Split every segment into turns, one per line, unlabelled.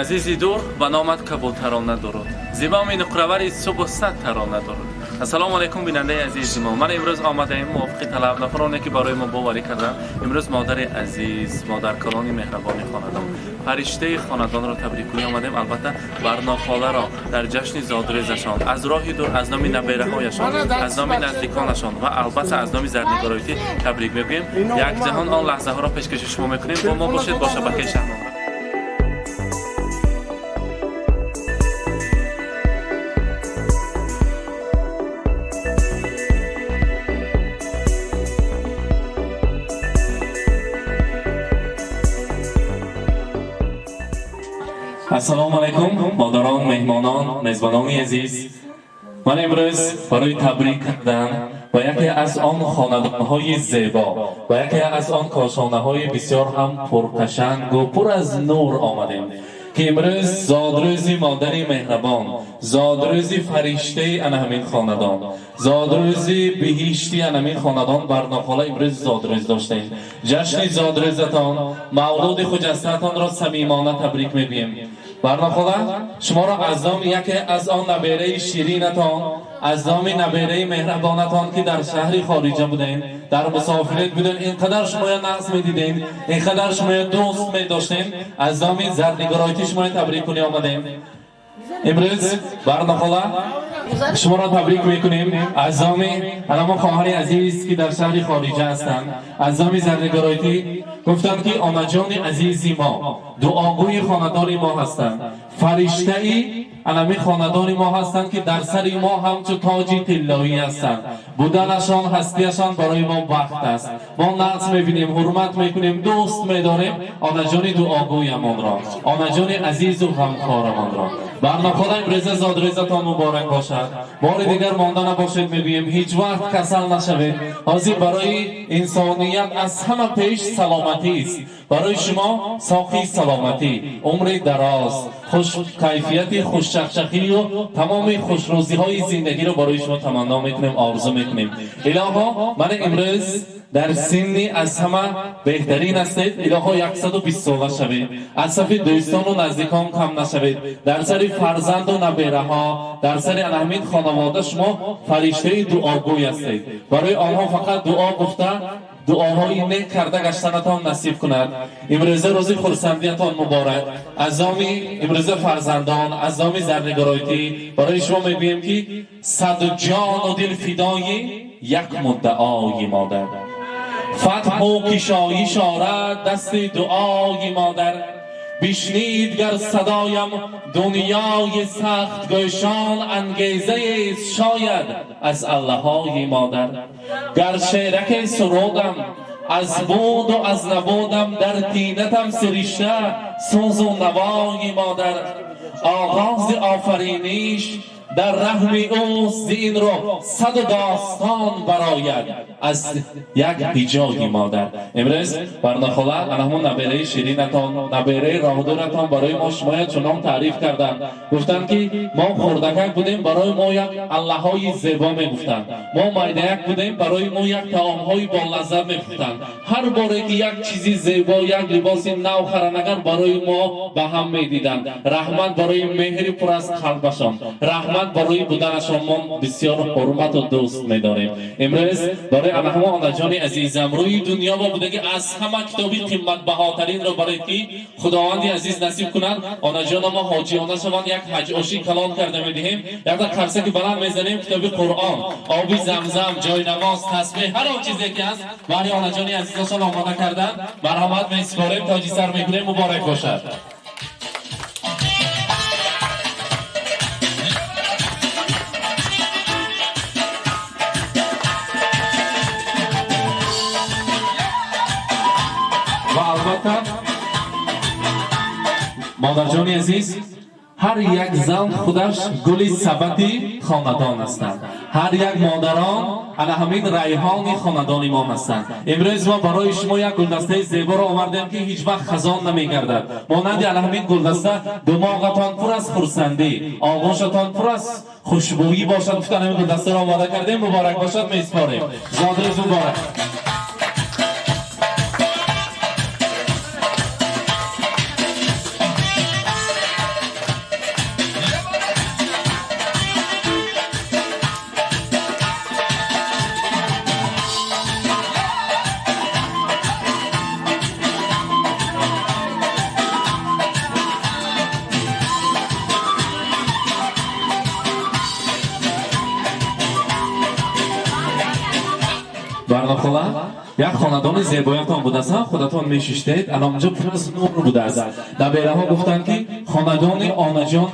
عزیزی دور و نامد کبوترانه درود زیبا می نقره‌وری صبح صد ترانه درود. السلام علیکم بیننده عزیز ما. من امروز آمدم موافق طلب نفرانی که برای ما باوری کردن. امروز مادر عزیز، مادر کلانی مهربان خاندان، فرشته خاندان را تبریک کنی آمدیم. البته برناخاله را در جشن زادروزشان از راه دور از نام نبیره‌هایشان، از نام نزدیکانشان و البته از نام زرنگارایتی تبریک میگوییم. یک جهان آن لحظه ها را پیشکش شما میکنیم. با ما باشید با شبکه شهرنامه. السلام علیکم مادران، مهمانان، میزبانان عزیز. من امروز برای تبریک کردن و یکی از آن خاندان‌های زیبا و یکی از آن کاشانه‌های بسیار هم پرقشنگ و پر از نور آمدیم که امروز زادروزی مادری مهربان، زادروزی فرشته همین خاندان، زادروزی بهشتی همین خاندان برناخاله امروز زادروز داشتیم. جشن زادروزتان، مولود خجستتان را صمیمانه تبریک میگوییم. برناخاله شما را از نام یکی از آن نبیره شیرینتان، از نام نبیره مهربانتان که در شهری خارجه بودین، در مسافرت بودین، اینقدر شما نقص میدیدین، اینقدر شما دوست میداشتین، از نام زرنگارایتی شما تبریک کنی آمدیم. امروز برناخاله شما را تبریک میکنیم از نام علما خواهر عزیز که در شهر خارجه هستند. از نام زرنگارایتی گفتند که آنا جان عزیزی ما، دعاگوی خاندان ما هستند، فرشته ای علمی خاندان ما هستند که در سر ما همچو تاجی طلایی هستند. بودنشان، هستیشان برای ما بخت است. ما نقص میبینیم، حرمت میکنیم، دوست میداریم آنا جان دعاگویمان را، آنا جان عزیز و غمخوارمان را. برناخاله امروز زادروزتان مبارک باشد. بار دیگر مانده نباشید میگوییم، هیچ وقت کسل نشوید. حاضر برای انسانیت از همه پیش سلامتی است. برای شما ساقی سلامتی، عمر دراز، خوش کیفیت، خوش چخچخی و تمام خوشروزی های زندگی رو برای شما تمنا میکنیم، آرزو میکنیم. الها من امروز در سنی از همه بهترین هستید. الها 120 ساله شوید، از صف دوستان و نزدیکان کم نشوید. در سر فرزند و نبیره ها، در سر همین خانواده شما فرشته دعاگوی هستید. برای آنها فقط دعا گفته، دعاهای نیک کرده گشتنتان نصیب کند. امروز روز خرسندیتان مبارک. از نام امروز فرزندان، از نام زرنگارایتی برای شما میگوییم که صد جان و دل فدای یک مدعای مادر، فتح و کشایش آرد دست دعای مادر. بشنید گر صدایم دنیای سخت گوشان، انگیزه است شاید از الله‌های مادر. گر شعرک سرودم از بود و از نبودم، در طینتم سرشته سوز و نوای مادر. آغاز آفرینش در رحم اوست، این رو صد داستان براید از یک بیجای مادر. امروز برناخاله همون نبیره شیرینتان، نبیره راهدورتان برای ما شما چنان تعریف کردن. گفتن که ما خردکک بودیم، برای ما یک الله های زیبا میگفتن. ما میدهک بودیم، برای ما یک طعام های با لذت میگفتن. هر باره که یک چیزی زیبا، یک لباس نو خرانگر برای ما به هم میدیدن. رحمت برای مهر پر از قلبشان، رحمت برای بودنشان ما بسیار حرمت و دوست می‌داریم. امروز برای همه آنا جان عزیزم روی دنیا با بودگی از همه کتابی قیمت بهاترین را برای که خداوند عزیز نصیب کند آنا جان ما حاجیانه شوند، یک حج آشی کلان کرده می‌دهیم، یک کرسه که بلند می‌زنیم، کتاب قرآن، آبی زمزم، جای نماز، تسبیح، هر آن چیزی که هست برای آنا جان عزیزشان آماده کردن. مرحمت می‌سپاریم، تاج سر می‌گیریم. مبارک باشد. و البته مادر جان عزیز، هر یک زن خودش گلی ثبتی خاندان هستند. هر یک مادران همین ریحان خاندان ما هستند. امروز ما برای شما یک گلدسته زیبا را آوردیم که هیچ وقت خزان نمیگردد. مانند همین گلدسته دماغتان پر از خرسندی، آغوشتان پر از خوشبویی باشد. گفتن همین گلدسته را آماده کردیم. مبارک باشد، میسپاریم. زادروز مبارک. барнохола як хонадони зебоятон будастанд худатон мешиштед аломҷо пур аз нур будааст дар бераҳо гуфтанд ки хонадони онаҷон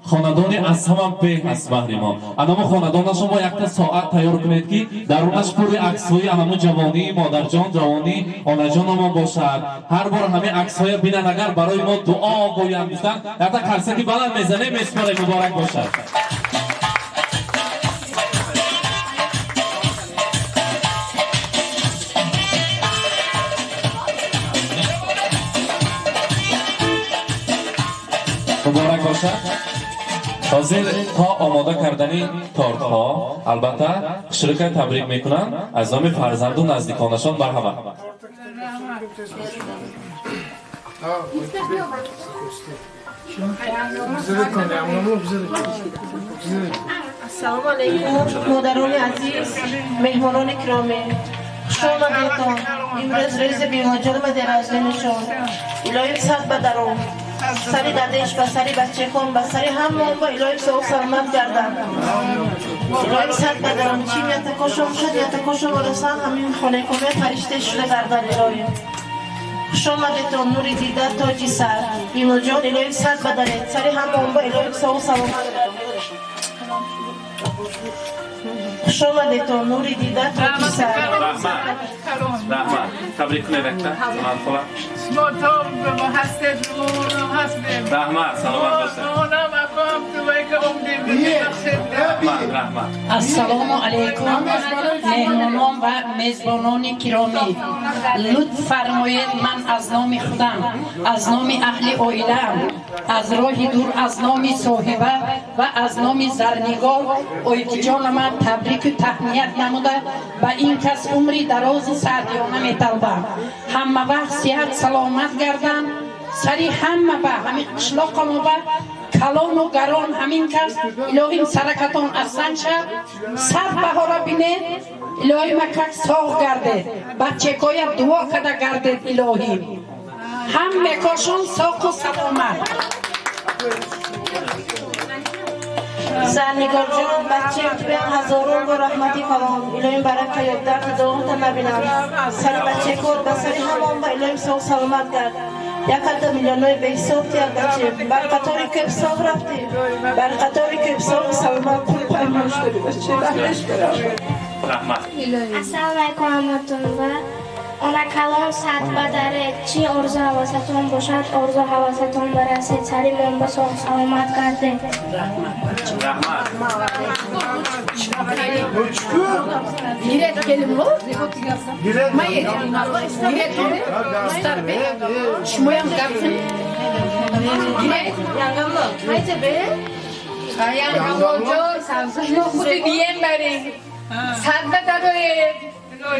хонадони аз ҳаман пеҳ аст баҳри мо анамо хонадонашон бо якта соат тайёр кунед ки дарунаш пури аксҳои анамо ҷавонии модарҷон ҷавонии онаҷонамон бошад ҳар бор ҳамин аксҳоя бинанд агар барои мо дуо гӯянд гуфтанд якта қарсаки баланд мезанем месупорем муборак бошад муборак бошад ҳозир то омода кардани тортҳо албатта ширка табрик мекунанд аз номи фарзанду наздиконашон марҳамат
ассалому алайкум модарони азиз меҳмонони киромӣ хушомадедон имрӯз рӯзи бемоҷолма деразленишон илоҳим сад ба даром сари дадеш ба сари бачекон ба сари ҳамон ба илоҳим соғ саломат гарданд илоҳим сад ба даром чим ятакошон шуд ятакошон варасан ҳамин хонекомия фариште шуда гарданд илоҳим хушомадедон нури дида тоҷи сар бемоҷон илоҳим сад ба даред сари ҳамон ба илоҳим соғ саломат гарданд хушомадедон нури дида тоҷи сар
раҳмат табрик кунед якта манфула раҳмат саломат бошед
ассалому алайкум меҳмонон ва мезбонони киромӣ лутф фармоед ман аз номи худам аз номи аҳли оилаам аз роҳи дур аз номи соҳиба ва аз номи зарнигор ойтиҷонама табрику таҳният намуда ба ин кас умри дарози саъдиёна металбам ҳама вақт сиҳат саломат гарданд сари ҳама ба ҳамин қишлоқамо ба калону гарон ҳамин кас илоҳим саракатон аслан шав сар баҳора бинед илоҳим акак соғ гардед бачекоя дуо када гардед илоҳим ҳаммекошон соқу саломат
зарнигорҷон бачаем туян ҳазорон бор раҳмати калон илоҳим барака ёб дарди доғонта набинам сари бачекор ба сари ҳамон ба илоҳим соғ саломат гард якарда миллионҳои беҳисоб тияд баче бар қатори көп соғ рафтӣ бар қатори көп соғ саломат пул паймон шуди баче раҳмеш барам
раҳмат
ассалому алайкум ҳаматон ва она калом сад ба даред чӣ орзу ҳавасатон бошад орзу ҳавасатон барасед сари монба соғ саломат гардед
гирет келимо майе гирет старбе шмоям гапсин гирет янгамло майже бе янгамло ҷо шумо худи бием барем сад ба даред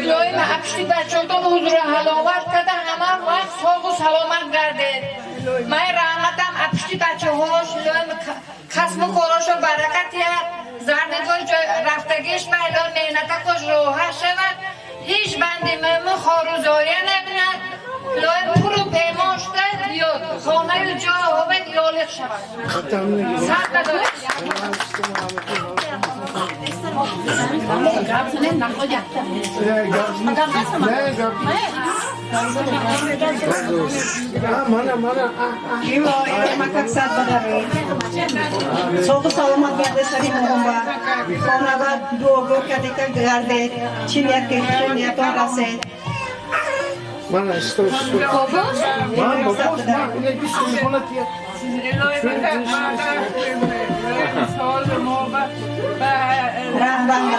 илоҳим апшти бачодон ҳузура ҳаловат када ҳама вақт соғу саломат гардед май раҳматам апшти бачаҳош илоҳим касбу корошо баракат диҳад зарнигор рафтагиш майлон меҳнатакош роҳа шавад ҳеҷ банди мӯмин хорӯзоя набинад илоҳим пуру пемон шуда биёд хонаи ҷои ҳовед ёлиқ шавад сад надоред
соғу саломат гарде сари моҳумба хонава дуого кадика гардед чин яке ниятон расед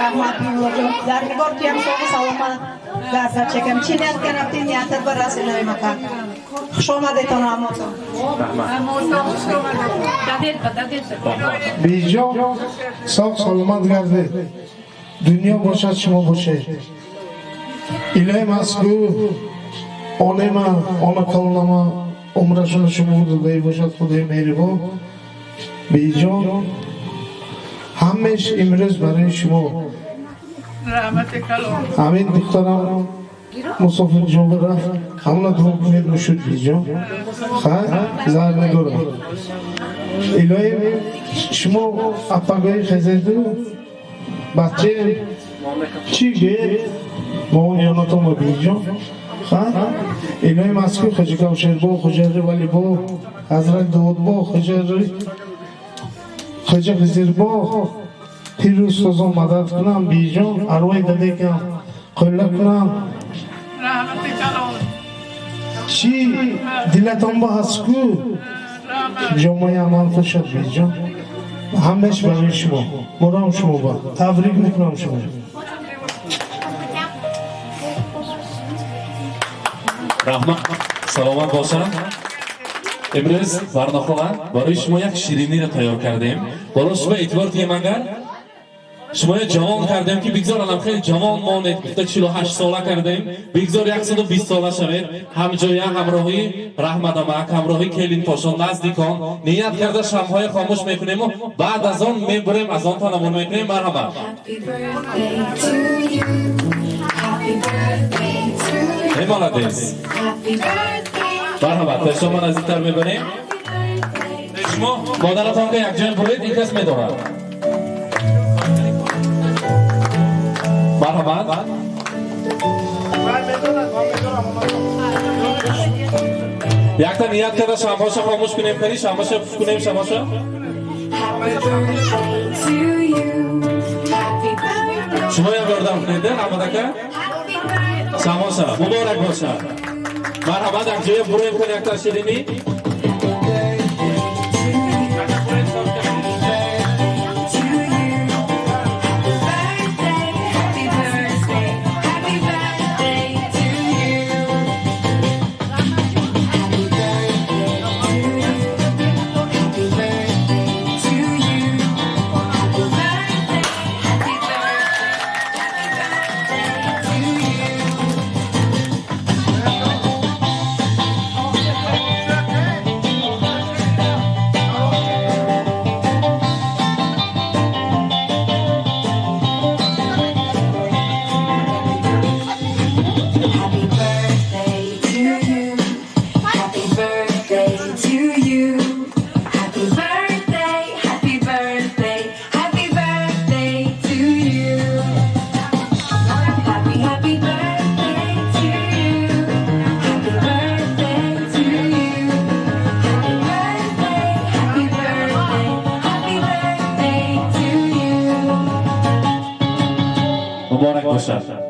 раҳмат милоҷон зарнигор туям соғу саломат гарда чекам чи ният карабти ниятат ба расилои макан хушомадетон ҳамотон
بیجان ساق سلامت گردید دنیا باشد شما باشد الهی مسکو آنه من آنه کلنما عمرشون شما بودگاهی باشد خدای مهربان بیجان همش امروز برای شما همین دخترم مسافر جان رفت همون دروغ کنید نشد بیجان خیلی زهر نگورم الهی شما اپاگاهی خزیدو بچه چی به ما یاناتو ما بیجا اینای مسکو خجی کمشیر با خجری ولی با حضرت داود با خجری خجی خزیر با تیروز سوزان مدد کنم بیجا اروای داده که قلق کنم چی دلتان با هسکو جامعه عمل خوشد بیجا همش برای شما مرام شما با تبریک میکنم شما
رحمت سلامت باشن امروز برنامه برای شما یک شیرینی را تیار کردیم برای شما اعتبار دیم اگر شما جوان کردیم که بگذار الان خیلی جوان مانید گفته 48 ساله کردیم بگذار 120 ساله شوید همجایی همراهی رحمت آمک همراهی کلین پاشان نزدیکان نیت کرده شمهای خاموش میکنیم و بعد از آن میبریم از آن تنمون میکنیم مرحبا ای مالدیز مرحبا تشت ما نزدیکتر میبریم شما مادرتان که یک جای برید این کس میدارد مرحبا یک تا نیت کرده شماشا خاموش کنیم کنی شماشا کنیم شماشا شما یا بردم کنیده نماده که شماشا مبارک باشد مرحبا یک جای برویم کنی یک تا شیرینی مبارک باشد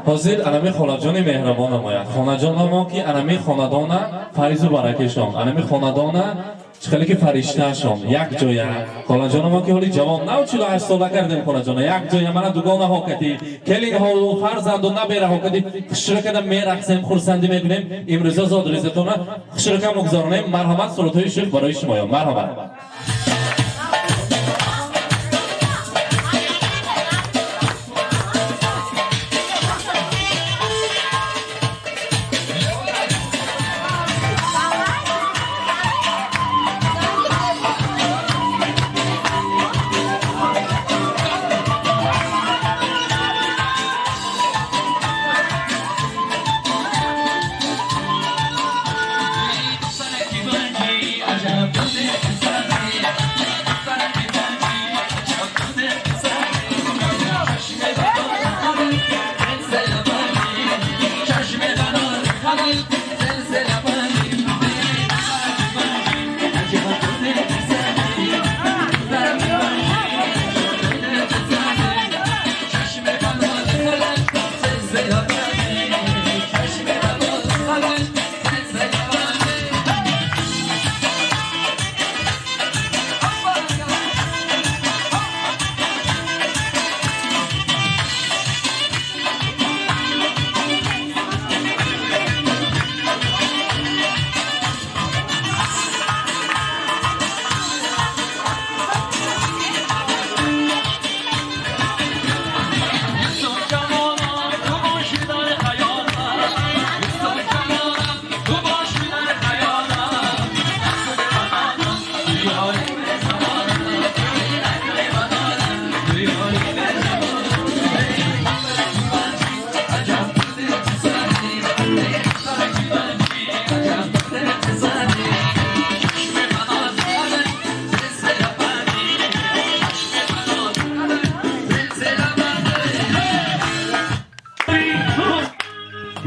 حاضر انمی خانجان مهربان نماید خانجان ما که انمی خاندان فریض و برکشان انمی خاندان چخلی که فرشته شان یک جای خانجان ما که حالی جوان نه 48 ساله کردیم خانجان یک جای من دوگانه ها کتی کلینگ ها و فرزند و نبیره ها کتی خشرکه میرقصیم خورسندی میکنیم امروز زاد ریزتونه خشرکه مگذارنیم مرحمت صلوتهای شیخ برای شما مرحمت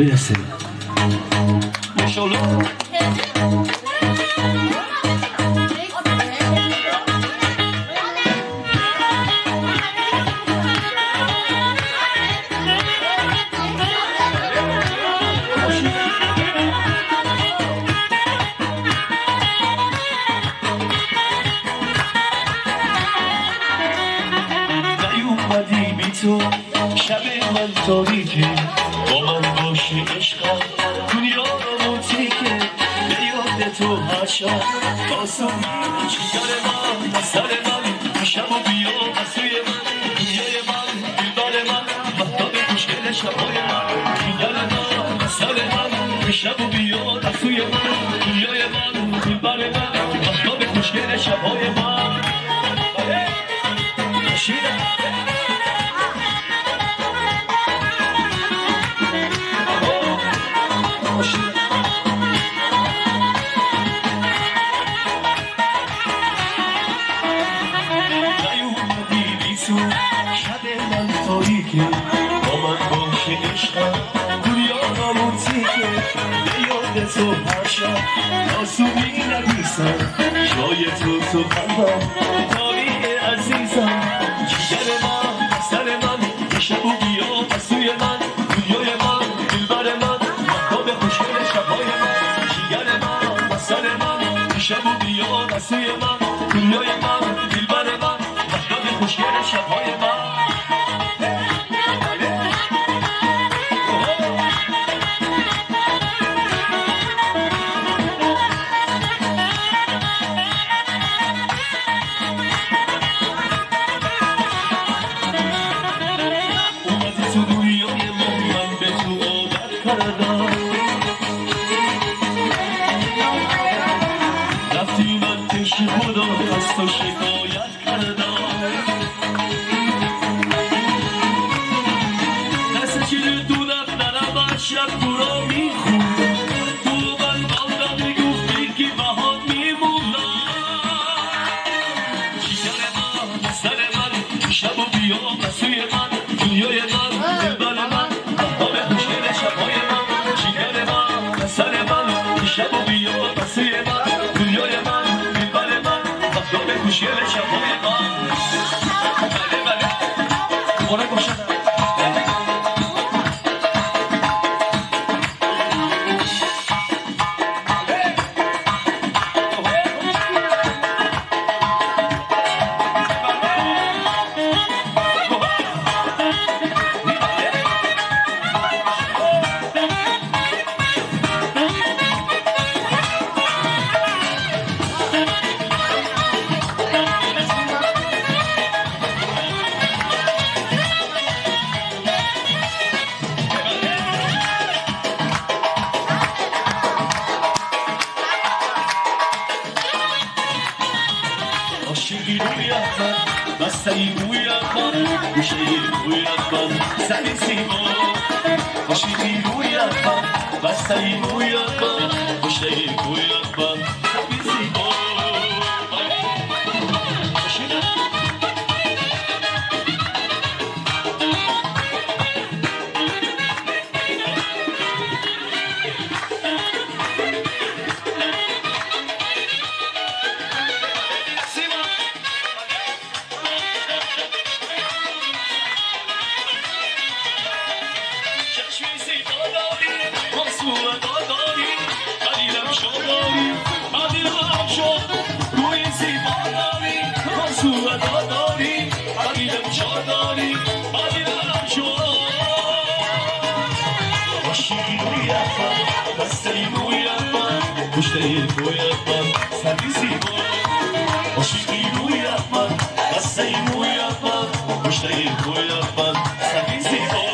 برسه ماشاءالله نیومدی بی تو شب من تاریکه با من باشی عشقم دنیا رو موتیکه به یاد تو هر شب آسونی جگر من سر من شب و بیا بسوی من دنیای من دلبر من مهتاب خوشگل شبای من جگر من سر من شب و بیا بسوی من دنیای من دلبر من مهتاب خوشگل شبای من شب من تاریکه با من باشه عشقم دنیا ناموتیکه به یاد تو هر شب آسونی نگیسم جای تو قلبم تاریک عزیزم جگر من سر من شب و بیا بسوی من دنیای من دلبر من مهتاب خوشگل شبای من جگر من سر من شب و بیا بسوی من دنیای من دلبر من مهتاب خوشگل شبای من رفتی من پیش خدا از تو شکایت کردم دست چیل تو دفترم هر شب تو را میخون تو من آدم میگفتی که بهات میمونم جگر من سر من شب و بیا بسوی من دنیای من دلبر من مهتاب خوشگل شبای من جگر من سر من شب و بیا بسوی من دنیای من دلبر من مهتاب خوشگل شبای من بله بله مبارک باشد عاشقی روی من بستنی روی من گوشه روی من سری سیما عاشقی روی من بستنی روی من گوشه روی من سری سیما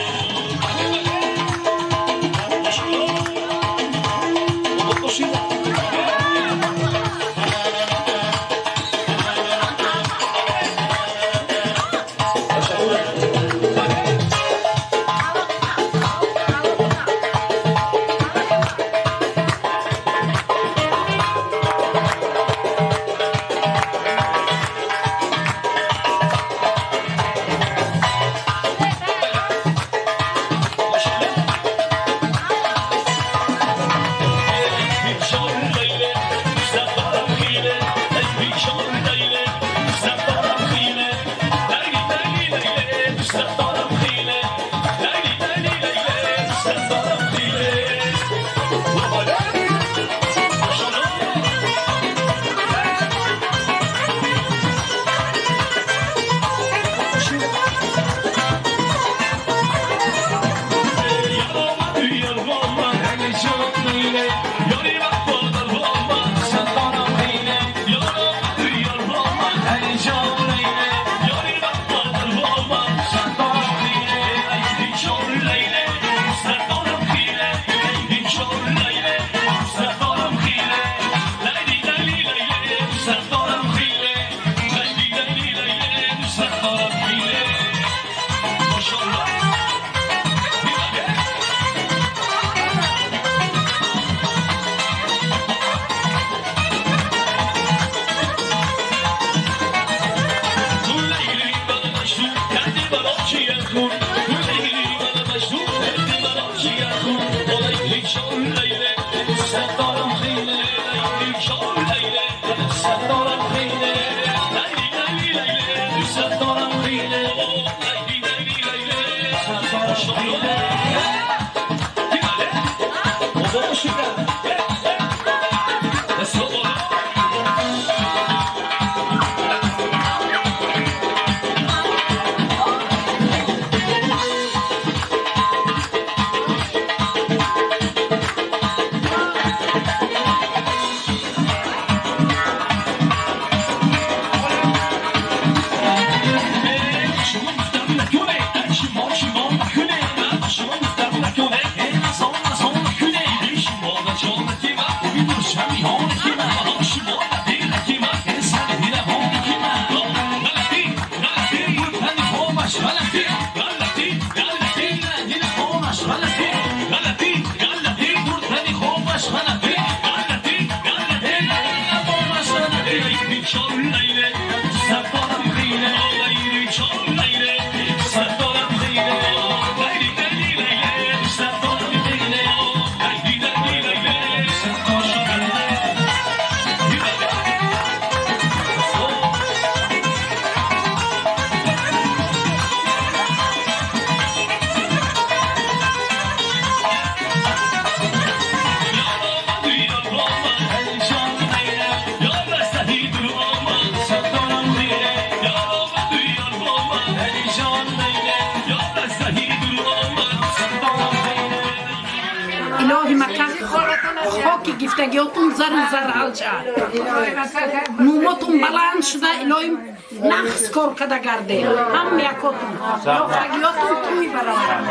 İlahi makan hoki giftagiyotun zar alca. Numotun balan şuda ilahim naks korkada garde. Ham yakotun. Giftagiyotun tumi baran.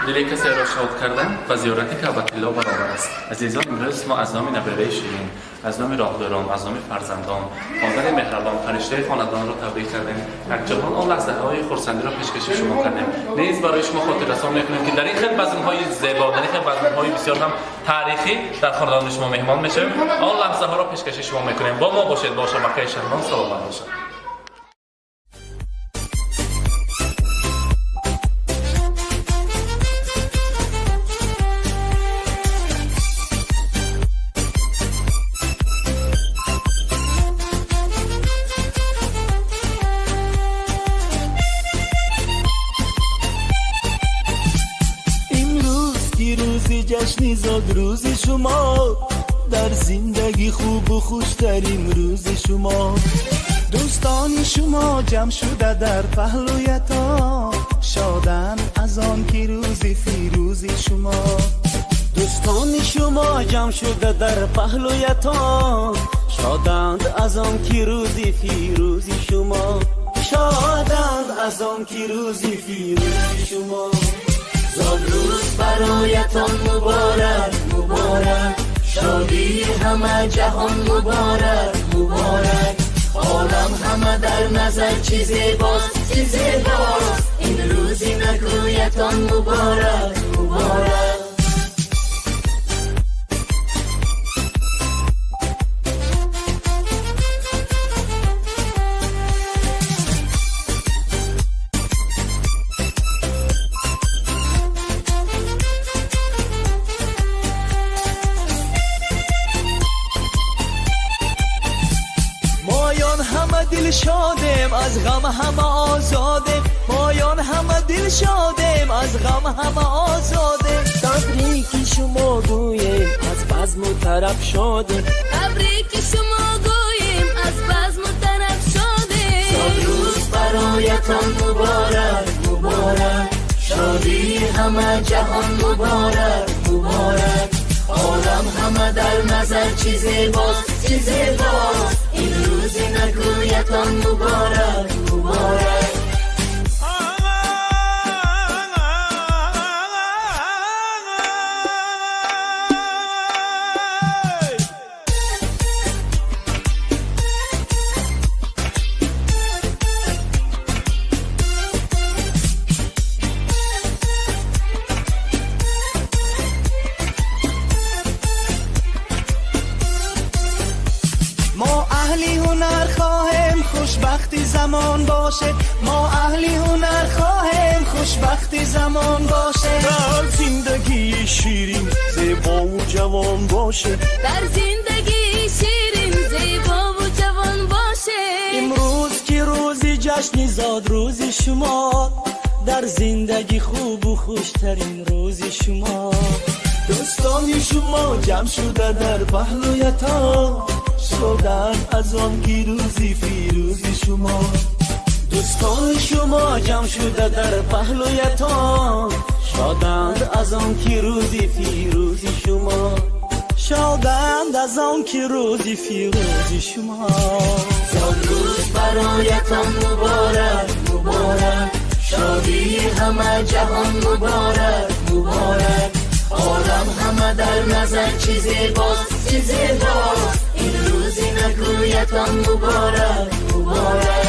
دل کسی را شاد کردن و زیارت کعبة الله برابر است. عزیزان امروز ما از نام نبوه شیرین، از نام راهبران، از نام فرزندان، مادر مهربان، فرشته خاندان را تبریک کردیم. یک جهان آن لحظه های خرسندی را پیشکش شما کردیم. نیز برای شما خاطر رسان میکنیم که در این خیلی بزم‌های زیبا، در این خیلی بزم‌های بسیار هم تاریخی در خاندان شما مهمان میشیم. آن لحظه ها را پیشکش شما میکنیم. با ما باشید، با شبکه شهرمان سلامت باشید.
جشنی زاد روز شما در زندگی خوب و خوشترین روز شما دوستان شما جمع شده در پهلویتان شادن از آن که روز فیروز شما دوستان شما جمع شده در پهلویتان شادند از آن که روز فیروز شما شادند از آن که روز فیروز شما زاد روز برایتان مبارک مبارک شادی همه جهان مبارک مبارک عالم همه در نظر چی زیباست چی زیباست این روزی نگویتان مبارک مبارک دل شادم از غم همه آزادم مایان همه دل شادم از غم همه آزادم تبریک شما گویم از بزم و طرف شادم
تبریک شما گویم از بزم و طرف شادم
صد روز برایتان مبارک مبارک شادی همه جهان مبارک مبارک عالم همه در نظر چی زیباست چی زیباست این روزی نگویتان مبارک مبارک خوشبختی زمان باشه ما اهلی هنر خواهیم خوشبختی زمان باشه در زندگی شیرین زیبا و جوان باشه
در زندگی شیرین زیبا و جوان باشه
امروز که روزی جشنی زاد روز شما در زندگی خوب و خوشترین روز شما دوستان شما جمع شده در پهلویتان شدن از آن که روزی فیروز شما دوستان شما جمع شده در پهلویتان شادند از آن که روزی فیروز شما شادند از آن که روزی فیروز شما زاد روز برایتان مبارک مبارک شادی همه جهان مبارک مبارک
آرام همه در نظر چیزی باز این روزی نگویتم مبارک مبارک